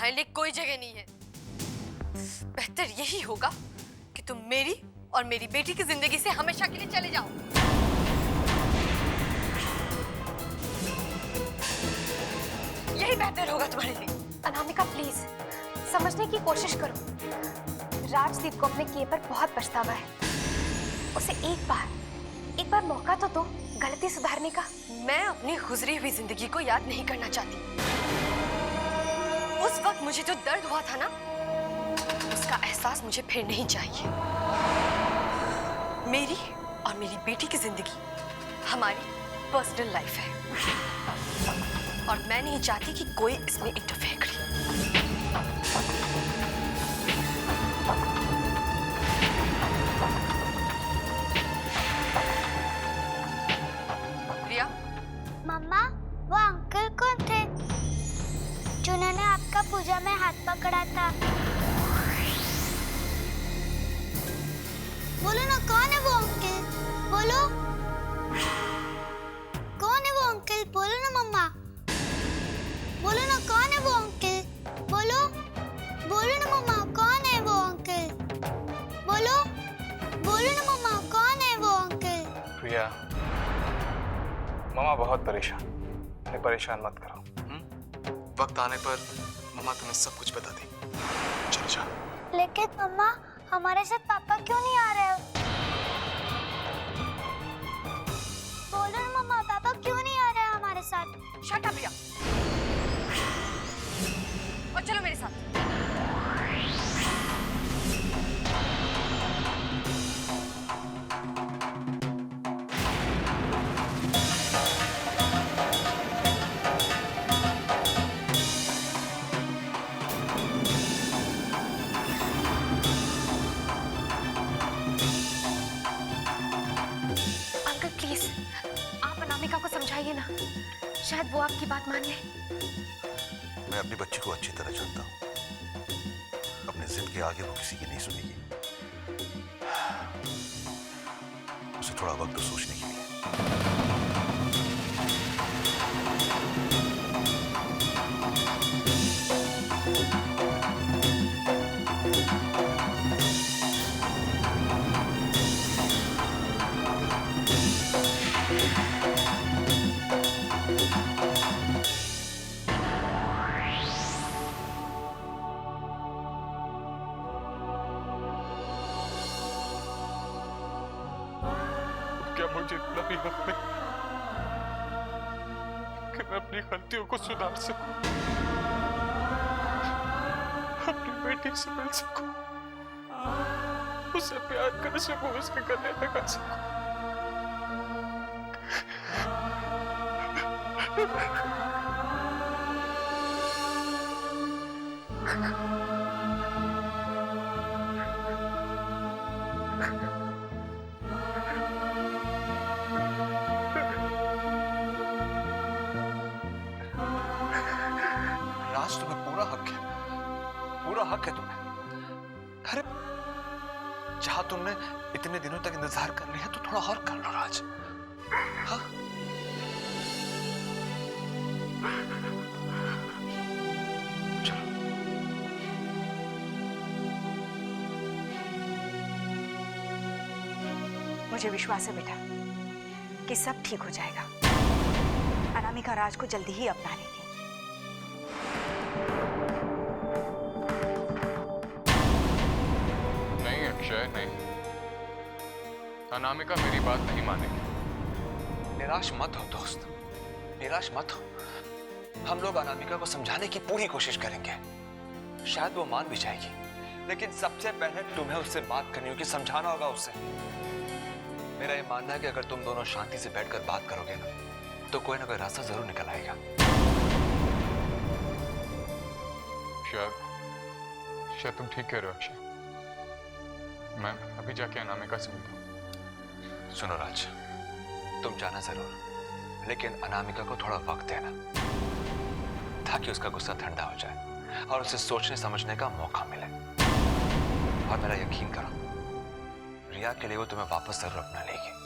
तुम्हारे लिए कोई जगह नहीं है। बेहतर यही होगा कि तुम मेरी और मेरी बेटी की जिंदगी से हमेशा के लिए चले जाओ। यही बेहतर होगा तुम्हारे लिए। अनामिका प्लीज समझने की कोशिश करो। राजदीप को अपने किए पर बहुत पछतावा है। उसे एक बार मौका तो दो गलती सुधारने का। मैं अपनी गुजरी हुई जिंदगी को याद नहीं करना चाहती। उस वक्त मुझे जो दर्द हुआ था ना, उसका एहसास मुझे फिर नहीं चाहिए। मेरी और मेरी बेटी की जिंदगी हमारी पर्सनल लाइफ है और मैं नहीं चाहती कि कोई इसमें इंटरफेयर करे। प्रिया, मम्मा, वो अंकल कौन थे जिन्होंने आपका पूजा में हाथ पकड़ा था? बोलो ना, कौन है वो अंकल? बोलो, कौन है वो अंकल? बोलो ना मम्मा, बोलो ना, कौन है वो अंकल? बोलो, बोलो ना मम्मा, कौन है वो अंकल? बोलो, बोलो ना मम्मा, कौन है वो अंकल? प्रिया, मामा बहुत परेशान। उन्हें परेशान मत करो। वक्त आने पर मामा तुम्हें सब कुछ बता देगी। चलो जाओ। लेकिन मम्मा, हमारे साथ पापा क्यों नहीं आ रहे? बोलो ना मम्मा, पापा क्यों नहीं आ रहे हैं हमारे साथ? शट अप प्रिया, और चलो मेरे साथ। अंकल प्लीज आप अनामिका को समझाइए ना, शायद वो आपकी बात मान ले। मैं अपनी बच्ची को अच्छी तरह जानता हूँ। अपने जिद के आगे वो किसी की नहीं सुनेगी। उसे थोड़ा वक्त तो सोचने के लिए। क्या मुझे इतना भी हक नहीं कि मैं अपनी गलतियों को सुधार सकूं, अपनी बेटी से मिल सकूं, उसे प्यार कर सकूं, उसके गले लगा सकूं। राज, तुम्हें पूरा हक है तुम्हें। अरे जहां तुमने इतने दिनों तक इंतजार कर लिया तो थोड़ा और कर लो राज। हाँ? मुझे विश्वास है बेटा कि सब ठीक हो जाएगा। अनामिका राज को जल्दी ही अपना लेगी। नहीं अक्षय, नहीं। अनामिका मेरी बात नहीं मानेगी। निराश मत हो दोस्त, निराश मत हो। हम लोग अनामिका को समझाने की पूरी कोशिश करेंगे। शायद वो मान भी जाएगी, लेकिन सबसे पहले तुम्हें उससे बात करनी होगी, समझाना होगा उससे। मेरा ये मानना है कि अगर तुम दोनों शांति से बैठकर बात करोगे ना, तो कोई ना कोई रास्ता जरूर निकल आएगा। शायद तुम ठीक कह रहे हो अक्षय। मैं अभी जाके अनामिका से मिलता हूँ। सुनो राज, तुम जाना जरूर, लेकिन अनामिका को थोड़ा वक्त देना ताकि उसका गुस्सा ठंडा हो जाए और उसे सोचने समझने का मौका मिले। और मेरा यकीन करो, रिया के लिए वो तुम्हें वापस जरूर अपना लेगी।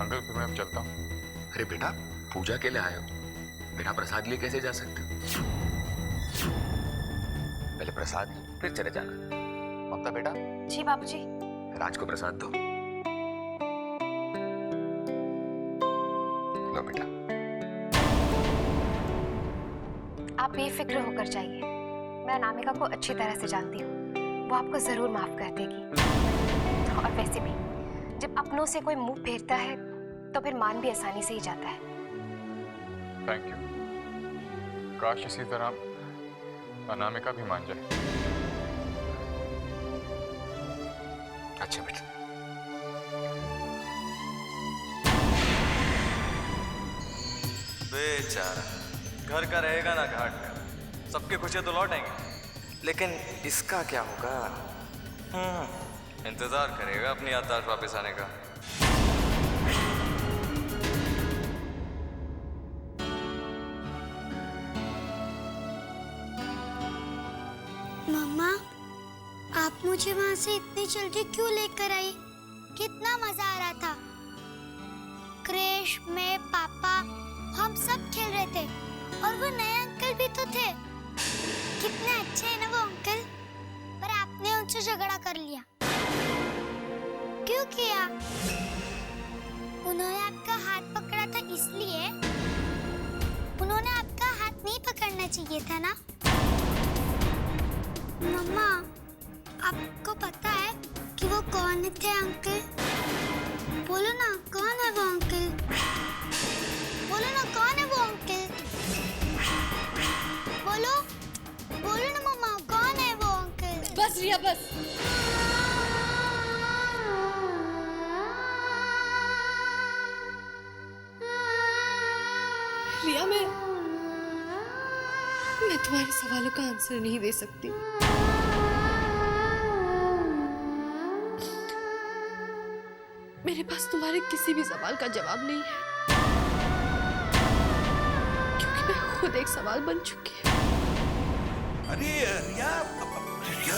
अंकल फिर मैं अब चलता हूँ। अरे बेटा, पूजा के लिए आए हो, बिना प्रसाद लिए कैसे जा सकते हो? पहले प्रसाद फिर चले जाना। ममता बेटा, जी बाबूजी। राज को प्रसाद दो। लो बेटा। आप बेफिक्र होकर जाइए, मैं अनामिका को अच्छी तरह से जानती हूँ, वो आपको जरूर माफ कर देगी। और वैसे भी जब अपनों से कोई मुंह फेरता है तो फिर मान भी आसानी से ही जाता है। Thank you. काश इसी तरह अनामिका भी मान जाए। अच्छा बेटा। बेचारा घर का रहेगा ना घाट का, सबके खुशियां तो लौट आएंगे, लेकिन इसका क्या होगा? इंतजार करेगा अपनी याददाश्त वापस आने का। मम्मा, आप मुझे वहां से इतनी जल्दी क्यों लेकर आई? कितना मजा आ रहा था। क्रेश में पापा हम सब खेल रहे थे और वो नए अंकल भी तो थे। कितने अच्छे हैं ना वो अंकल। पर आपने उनसे झगड़ा कर लिया। क्यों किया? उन्होंने आपका हाथ पकड़ा था इसलिए। उन्होंने आपका हाथ नहीं पकड़ना चाहिए था ना। मम्मा, आपको पता है कि वो कौन थे अंकल? बोलो ना, कौन है वो अंकल? बोलो ना, कौन है वो अंकल? बोलो, बोलो ना मम्मा, कौन है वो अंकल? बस रिया बस। रिया, मैं तुम्हारे सवालों का आंसर नहीं दे सकती। मेरे पास तुम्हारे किसी भी सवाल का जवाब नहीं है, क्योंकि मैं खुद एक सवाल बन चुकी है। अरे रिया, रिया,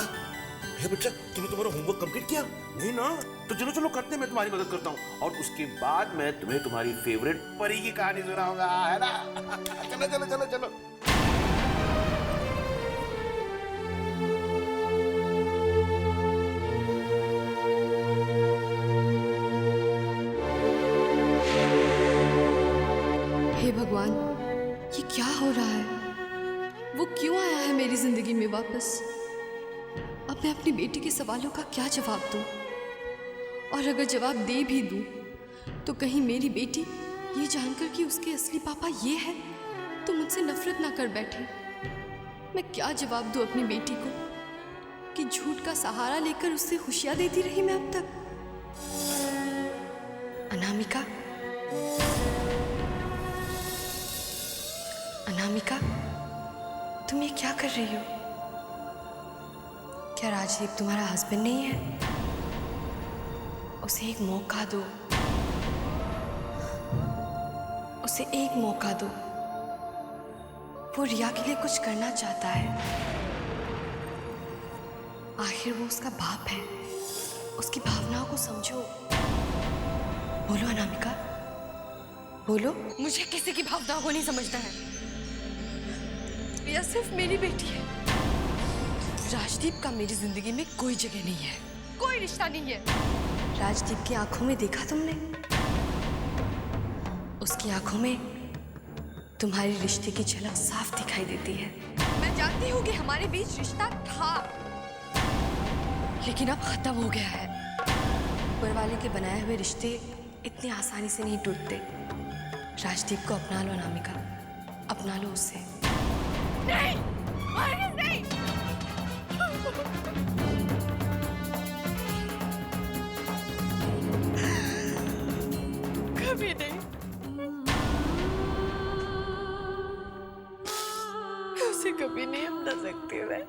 हे बच्चा, तुमने तुम्हारा होमवर्क कंप्लीट किया? नहीं ना? तो चलो चलो करते हैं, मैं तुम्हारी मदद करता हूँ और उसके बाद मैं तुम्हें तुम्हारी फेवरेट परी की कहानी सुनाऊंगा, है ना? चलो चलो चलो चलो। हे भगवान, ये क्या हो रहा है? वो क्यों आया है मेरी जिंदगी में वापस? अब मैं अपनी बेटी के सवालों का क्या जवाब दूं? और अगर जवाब दे भी दूं, तो कहीं मेरी बेटी ये जानकर कि उसके असली पापा ये है तो मुझसे नफरत ना कर बैठे। मैं क्या जवाब दूं अपनी बेटी को कि झूठ का सहारा लेकर उससे खुशियां देती रही मैं अब तक? अनामिका, अनामिका, तुम ये क्या कर रही हो? क्या राजदीप तुम्हारा हस्बैंड नहीं है? उसे एक मौका दो, उसे एक मौका दो। वो रिया के लिए कुछ करना चाहता है। आखिर वो उसका बाप है, उसकी भावनाओं को समझो। बोलो अनामिका, बोलो। मुझे किसी की भावनाओं को नहीं समझना है। रिया सिर्फ मेरी बेटी है। राजदीप का मेरी जिंदगी में कोई जगह नहीं है, कोई रिश्ता नहीं है। राजदीप की आंखों में देखा तुमने? उसकी आंखों में तुम्हारे रिश्ते की झलक साफ दिखाई देती है। मैं जानती हूँ कि हमारे बीच रिश्ता था, लेकिन अब खत्म हो गया है। ऊपर वाले के बनाए हुए रिश्ते इतनी आसानी से नहीं टूटते। राजदीप को अपना लो अनामिका, अपना लो उसे। नहीं, नहीं। कभी नहीं। उसे कभी नहीं अपना सकती मैं।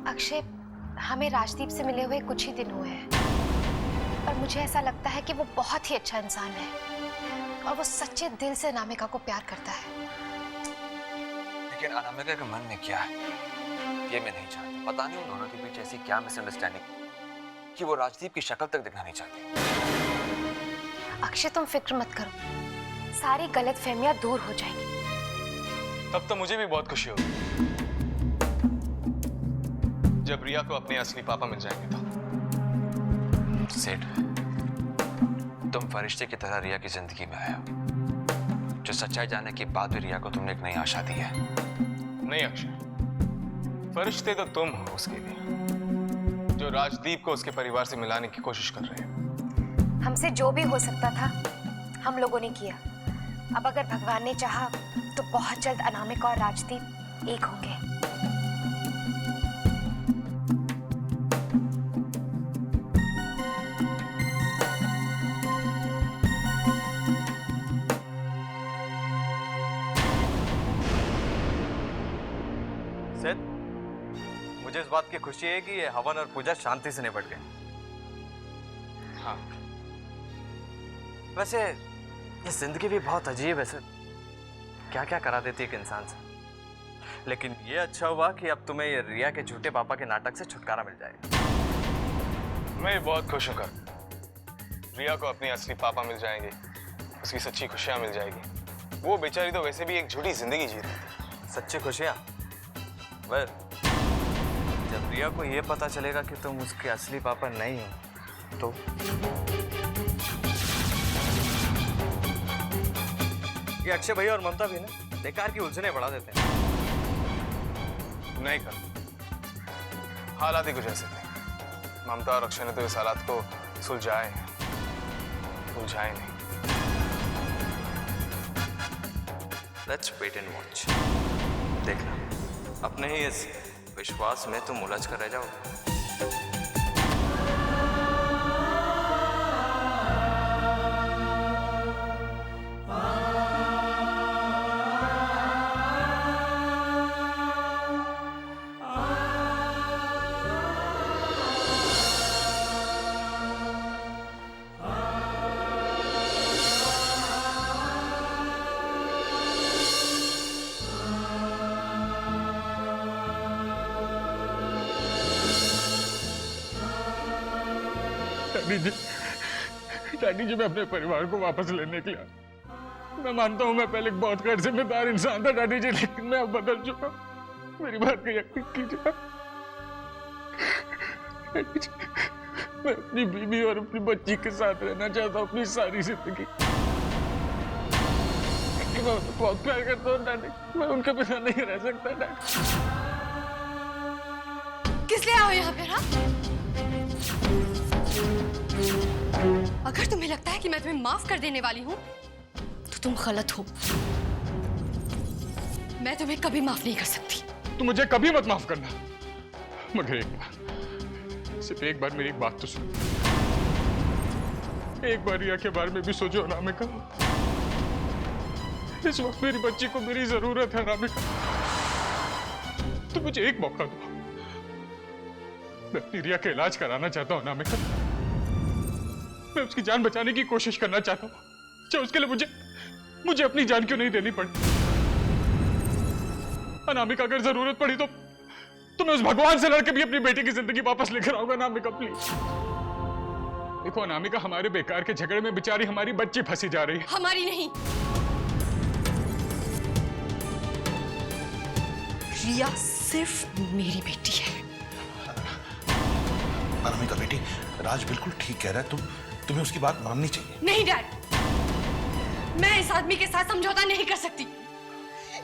अक्षय, हमें राजदीप से मिले हुए कुछ ही दिन हुए हैं। और मुझे ऐसा लगता है कि वो बहुत ही अच्छा इंसान है और वो सच्चे दिल से अनामिका को प्यार करता है। लेकिन अनामिका के मन में क्या है ये मैं नहीं जानता। पता नहीं उन दोनों के बीच ऐसी क्या मिसअंडरस्टैंडिंग कि वो राजदीप की शक्ल तक देखना नहीं चाहती। अक्षय तुम फिक्र मत करो, सारी गलतफहमियां दूर हो जाएंगी। तब तो मुझे भी बहुत खुशी होगी जब रिया को अपने असली पापा मिल जाएंगे तो। सेठ, तुम फरिश्ते की तरह रिया की जिंदगी में आए हो, जो सच्चाई जानने के बाद भी रिया को तुमने एक नई आशा दी है। नहीं अक्षय, फरिश्ते तो तुम हो उसके लिए, जो राजदीप को उसके परिवार से मिलाने की कोशिश कर रहे हैं। हमसे जो भी हो सकता था हम लोगों ने किया। अब अगर भगवान ने चाहा तो बहुत जल्द अनामिका और राजदीप एक होंगे। सेठ, मुझे इस बात की खुशी है कि ये हवन और पूजा शांति से निपट गए। हाँ, वैसे ये जिंदगी भी बहुत अजीब है सर, क्या क्या करा देती है एक इंसान से। लेकिन ये अच्छा हुआ कि अब तुम्हें ये रिया के झूठे पापा के नाटक से छुटकारा मिल जाएगा। मैं बहुत खुश हूँ कर। रिया को अपनी असली पापा मिल जाएंगे, उसकी सच्ची खुशियाँ मिल जाएगी। वो बेचारी तो वैसे भी एक झूठी जिंदगी जी रही थी। सच्ची खुशियाँ? वेल, जब रिया को ये पता चलेगा कि तुम उसके असली पापा नहीं हो तो ये अक्षय भैया और ममता भी ना बेकार की उलझने बढ़ा देते हैं। नहीं कर, हालात ही कुछ ऐसे थे। ममता और अक्षय ने तो इस हालात को सुलझाए हैं, उलझाए नहीं। Let's wait and watch. देखना, अपने ही इस विश्वास में तुम उलझ कर रह जाओगे। डैडी जी, मैं अपने परिवार को वापस लेने के लिए, मैं मानता हूँ मैं पहले एक बहुत गैर जिम्मेदार इंसान था डैडी जी, लेकिन मैं अब बदल चुका। मेरी बात का यकीन कीजिए डैडी जी, मैं अपनी बीवी और अपनी बच्ची के साथ रहना चाहता हूँ अपनी सारी जिंदगी। मैं उन्हें बहुत प्यार करता हूँ डैडी, मैं उनके बिना नहीं रह सकता डैडी। किस लिए आओ यहाँ पे? हाँ, अगर तुम्हें लगता है कि मैं तुम्हें माफ कर देने वाली हूं तो तुम गलत हो। मैं तुम्हें कभी माफ नहीं कर सकती। तुम मुझे कभी मत माफ करना, मगर एक बार, सिर्फ एक बार मेरी एक बात तो सुनो। एक बार रिया के बारे में भी सोचो अनामिका। इस वक्त मेरी बच्ची को मेरी जरूरत है अनामिका। तो मुझे एक मौका दो, मैं अपनी रिया का इलाज कराना चाहता हूँ अनामिका। मैं उसकी जान बचाने की कोशिश करना चाहता हूँ, चाहे उसके लिए मुझे अपनी जान क्यों नहीं देनी पड़ी। अनामिका, अगर जरूरत पड़ी तो मैं उस भगवान से लड़के भी अपनी बेटी की जिंदगी वापस लेकर आऊंगा अनामिका, प्लीज। देखो अनामिका, हमारे बेकार के झगड़े में बेचारी हमारी बच्ची फंसी जा रही है। हमारी नहीं, रिया सिर्फ मेरी बेटी है। अनामिका बेटी, राज बिल्कुल ठीक कह रहा है, तुम्हें उसकी बात माननी चाहिए। नहीं डैड, मैं इस आदमी के साथ समझौता नहीं कर सकती।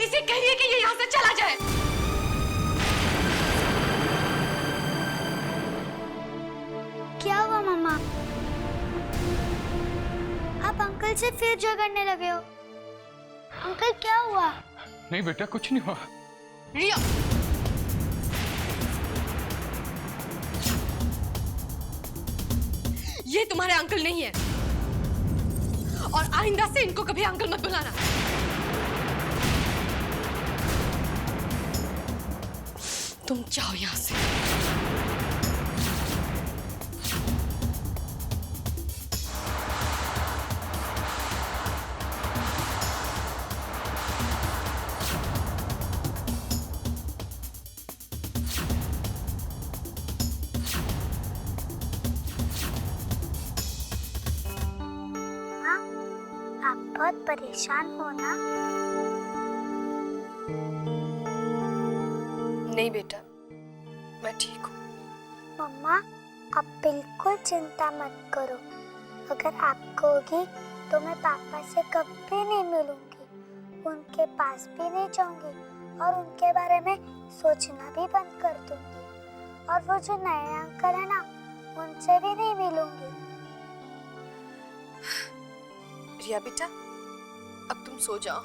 इसे कहिए कि ये यहाँ से चला जाए। क्या हुआ मम्मा? आप अंकल से फिर झगड़ने लगे हो। अंकल क्या हुआ? नहीं बेटा, कुछ नहीं हुआ। रिया, ये तुम्हारे अंकल नहीं है और आइंदा से इनको कभी अंकल मत बुलाना। तुम जाओ यहां से। बहुत परेशान हो ना? नहीं बेटा, मैं ठीक हूँ। मम्मा, आप बिल्कुल चिंता मत करो। अगर आपको होगी तो मैं पापा से कभी नहीं मिलूंगी, उनके पास भी नहीं जाऊंगी और उनके बारे में सोचना भी बंद कर दूंगी। और वो जो नए अंकल है ना, उनसे भी नहीं मिलूंगी। रिया बेटा, अब तुम सो जाओ,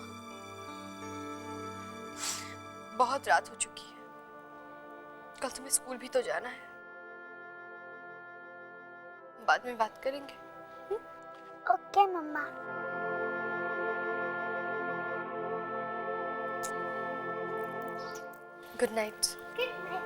बहुत रात हो चुकी है, कल तुम्हें स्कूल भी तो जाना है। बाद में बात करेंगे। ओके मम्मा। Good night. Good night.